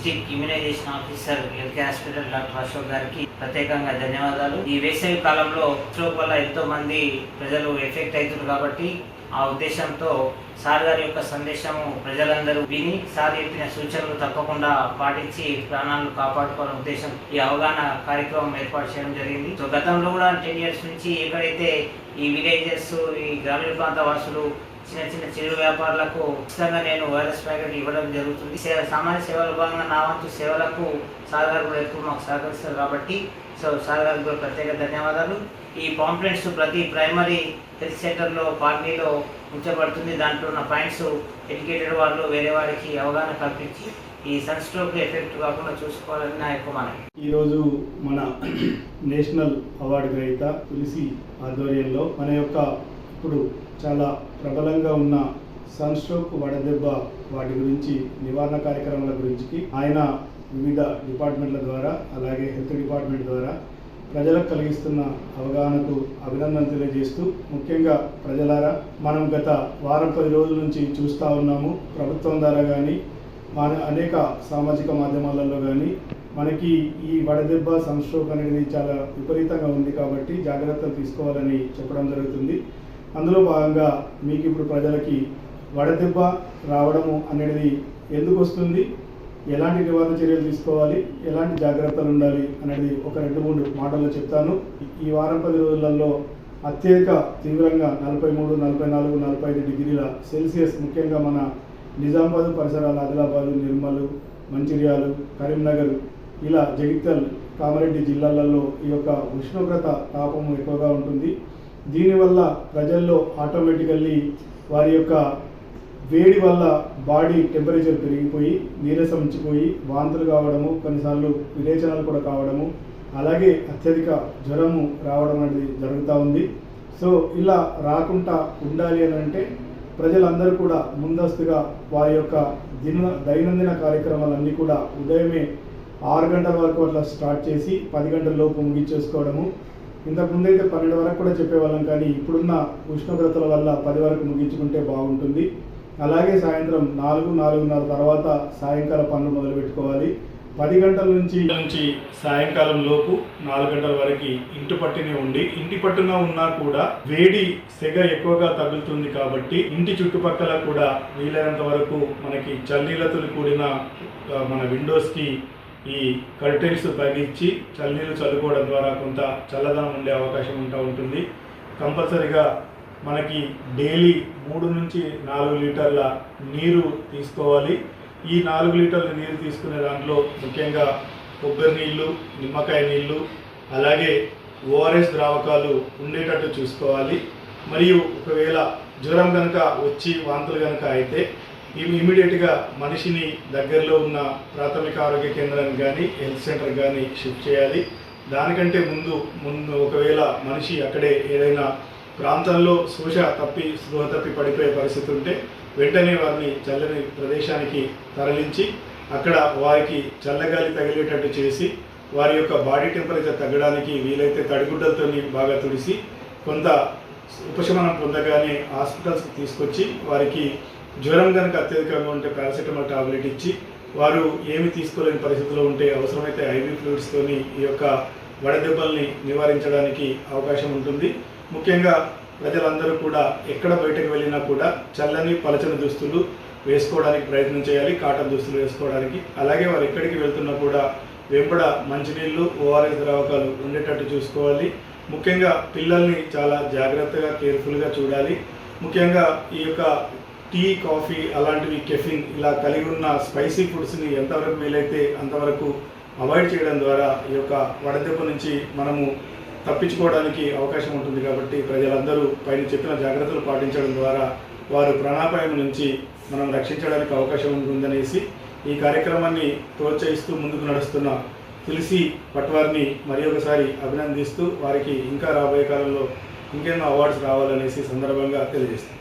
District immunisation officer ఎల్కే hospital doctor Ashok గారికి ప్రత్యేకంగా ధన్యవాదాలు. ఈ వేసవి కాలంలో స్ట్రోక్ వల్ల ఎంతో మంది ప్రజలు ఎఫెక్ట్ అవుతున్నారు కాబట్టి ఆ ఉద్దేశంతో సార్ గారి యొక్క సందేశము ప్రజలందరూ విని సార్ చెప్పిన సూచనలు తప్పకుండా పాటించి ప్రాణాలను కాపాడుకోవాలనే ఉద్దేశం ఈ అవగాహన కార్యక్రమం ఏర్పాటు చేయడం జరిగింది. సో గతంలో కూడా 10 years నుంచి ఎక్కడైతే ఈ విలేజెస్, ఈ గ్రామీణ ప్రాంత వాసులు, చిన్న చిరు వ్యాపారులకు ఖచ్చితంగా నేను వైరస్ ప్యాకెట్ ఇవ్వడం జరుగుతుంది. సామాన్య సేవల భాగంగా నా వంతు సేవలకు సార్ గారు కూడా ఎప్పుడు మాకు సహకరిస్తారు కాబట్టి సో సార్ గారికి కూడా ప్రత్యేక ధన్యవాదాలు. ఈ పాంప్లెట్స్ ప్రతి ప్రైమరీ హెల్త్ సెంటర్లో కాలనీలో ఉంచబడుతుంది. దాంట్లో ఉన్న పాయింట్స్ ఎడ్యుకేటెడ్ వాళ్ళు వేరే వారికి అవగాహన కల్పించి ఈ సన్ స్ట్రోక్ ఎఫెక్ట్ కాకుండా చూసుకోవాలని నా యొక్క మనవి. ఈరోజు మన నేషనల్ అవార్డు గ్రహీత తులసి ఆధ్వర్యంలో మన యొక్క ఇప్పుడు చాలా ప్రబలంగా ఉన్న సన్ స్ట్రోక్, వడదెబ్బ, వాటి గురించి నివారణ కార్యక్రమాల గురించి ఆయన వివిధ డిపార్ట్మెంట్ల ద్వారా అలాగే హెల్త్ డిపార్ట్మెంట్ ద్వారా ప్రజలకు కలిగిస్తున్న అవగాహనకు అభినందనలు తెలియజేస్తూ, ముఖ్యంగా ప్రజలారా మనం గత వారం 10 రోజుల నుంచి చూస్తూ ఉన్నాము. ప్రభుత్వం ద్వారా కానీ మన అనేక సామాజిక మాధ్యమాలలో కానీ మనకి ఈ వడదెబ్బ, సన్ స్ట్రోక్ అనేది చాలా విపరీతంగా ఉంది కాబట్టి జాగ్రత్తలు తీసుకోవాలని చెప్పడం జరుగుతుంది. అందులో భాగంగా మీకు ఇప్పుడు ప్రజలకి వడదెబ్బ రావడము అనేది ఎందుకు వస్తుంది, ఎలాంటి నివారణ చర్యలు తీసుకోవాలి, ఎలాంటి జాగ్రత్తలు ఉండాలి అనేది ఒక 2-3 మాటల్లో చెప్తాను. ఈ వారం 10 రోజులలో అత్యధిక తీవ్రంగా 43, 44, 45 డిగ్రీల సెల్సియస్ ముఖ్యంగా మన నిజామాబాద్ పరిసరాల ఆదిలాబాద్, నిర్మల్, మంచిర్యాల, కరీంనగర్, ఇలా జగిత్యాల, కామారెడ్డి జిల్లాలలో ఈ యొక్క ఉష్ణోగ్రత తాపము ఎక్కువగా ఉంటుంది. దీనివల్ల ప్రజల్లో ఆటోమేటికల్లీ వారి యొక్క వేడి వల్ల బాడీ టెంపరేచర్ పెరిగిపోయి నీరసం ఉంచిపోయి వాంతులు కావడము, కొన్నిసార్లు విరేచనాలు కూడా కావడము, అలాగే అత్యధిక జ్వరము రావడం అనేది జరుగుతూ ఉంది. సో ఇలా రాకుండా ఉండాలి అని అంటే ప్రజలందరూ కూడా ముందస్తుగా వారి యొక్క దైనందిన కార్యక్రమాలన్నీ కూడా ఉదయమే 6 గంటల వరకు అట్లా స్టార్ట్ చేసి 10 గంటల లోపు ముగించేసుకోవడము. ఇంతకుముందు అయితే 12 వరకు కూడా చెప్పేవాళ్ళం, కానీ ఇప్పుడున్న ఉష్ణోగ్రతల వల్ల 10 వరకు ముగించుకుంటే బాగుంటుంది. అలాగే సాయంత్రం 4, 4:30 తర్వాత సాయంకాల పనులు మొదలు పెట్టుకోవాలి. 10 గంటల నుంచి సాయంకాలం లోపు 4 గంటల వరకు ఇంటి పట్టునే ఉండి, ఇంటి పట్టున ఉన్నా కూడా వేడి సెగ ఎక్కువగా తగులుతుంది కాబట్టి ఇంటి చుట్టుపక్కల కూడా వీలైనంత వరకు మనకి చల్లనీళ్ళతో కూడిన మన విండోస్కి ఈ కర్టెన్స్ తగిలించి చల్లనీళ్ళు చల్లుకోవడం ద్వారా కొంత చల్లదనం ఉండే అవకాశం ఉంటుంది. కంపల్సరీగా మనకి డైలీ 3 నుంచి 4 లీటర్ల నీరు తీసుకోవాలి. ఈ 4 లీటర్ల నీరు తీసుకునే దాంట్లో ముఖ్యంగా కొబ్బరి నీళ్ళు, నిమ్మకాయ నీళ్ళు, అలాగే ఓఆర్ఎస్ ద్రావకాలు ఉండేటట్టు చూసుకోవాలి. మరియు ఒకవేళ జ్వరం కనుక వచ్చి వాంతులు కనుక అయితే ఇమీడియట్గా మనిషిని దగ్గరలో ఉన్న ప్రాథమిక ఆరోగ్య కేంద్రానికి కానీ హెల్త్ సెంటర్ కానీ షిఫ్ట్ చేయాలి. దానికంటే ముందు ఒకవేళ మనిషి అక్కడే ఏదైనా ప్రాంతంలో స్పృహ తప్పి పడిపోయే పరిస్థితి ఉంటే వెంటనే వారిని చల్లని ప్రదేశానికి తరలించి అక్కడ వారికి చల్లగాలి తగిలేటట్టు చేసి వారి యొక్క బాడీ టెంపరేచర్ తగ్గడానికి వీలైతే తడిగుడ్డలతో బాగా తుడిసి కొంత ఉపశమనం పొందగానే హాస్పిటల్స్కి తీసుకొచ్చి వారికి జ్వరం కనుక అత్యధికంగా ఉంటే పారాసిటమాల్ టాబ్లెట్ ఇచ్చి వారు ఏమి తీసుకోలేని పరిస్థితిలో ఉంటే అవసరమైతే ఐవీ ఫ్లూయిడ్స్తోని ఈ యొక్క వడదెబ్బల్ని నివారించడానికి అవకాశం ఉంటుంది. ముఖ్యంగా ప్రజలందరూ కూడా ఎక్కడ బయటకు వెళ్ళినా కూడా చల్లని పలచని దుస్తులు వేసుకోవడానికి ప్రయత్నం చేయాలి, కాటన్ దుస్తులు వేసుకోవడానికి. అలాగే వారు ఎక్కడికి వెళ్తున్నా కూడా వెంబడ మంచినీళ్ళు, ఓఆర్ఎస్ ద్రావకాలు ఉండేటట్టు చూసుకోవాలి. ముఖ్యంగా పిల్లల్ని చాలా జాగ్రత్తగా కేర్ఫుల్గా చూడాలి. ముఖ్యంగా ఈ యొక్క టీ, కాఫీ అలాంటివి, కెఫిన్ ఇలా కలిగి ఉన్న స్పైసీ ఫుడ్స్ని ఎంతవరకు వీలైతే అంతవరకు అవాయిడ్ చేయడం ద్వారా ఈ యొక్క వడదెబ్బ నుంచి మనము తప్పించుకోవడానికి అవకాశం ఉంటుంది. కాబట్టి ప్రజలందరూ పైన చెప్పిన జాగ్రత్తలు పాటించడం ద్వారా వారు ప్రాణాపాయం నుంచి మనం రక్షించడానికి అవకాశం ఉంటుందనేసి ఈ కార్యక్రమాన్ని ప్రోత్సహిస్తూ ముందుకు నడుస్తున్న తులసి పట్వార్ని మరి ఒకసారి అభినందిస్తూ వారికి ఇంకా రాబోయే కాలంలో ఇంకెన్నో అవార్డ్స్ రావాలనేసి సందర్భంగా తెలియజేస్తాం.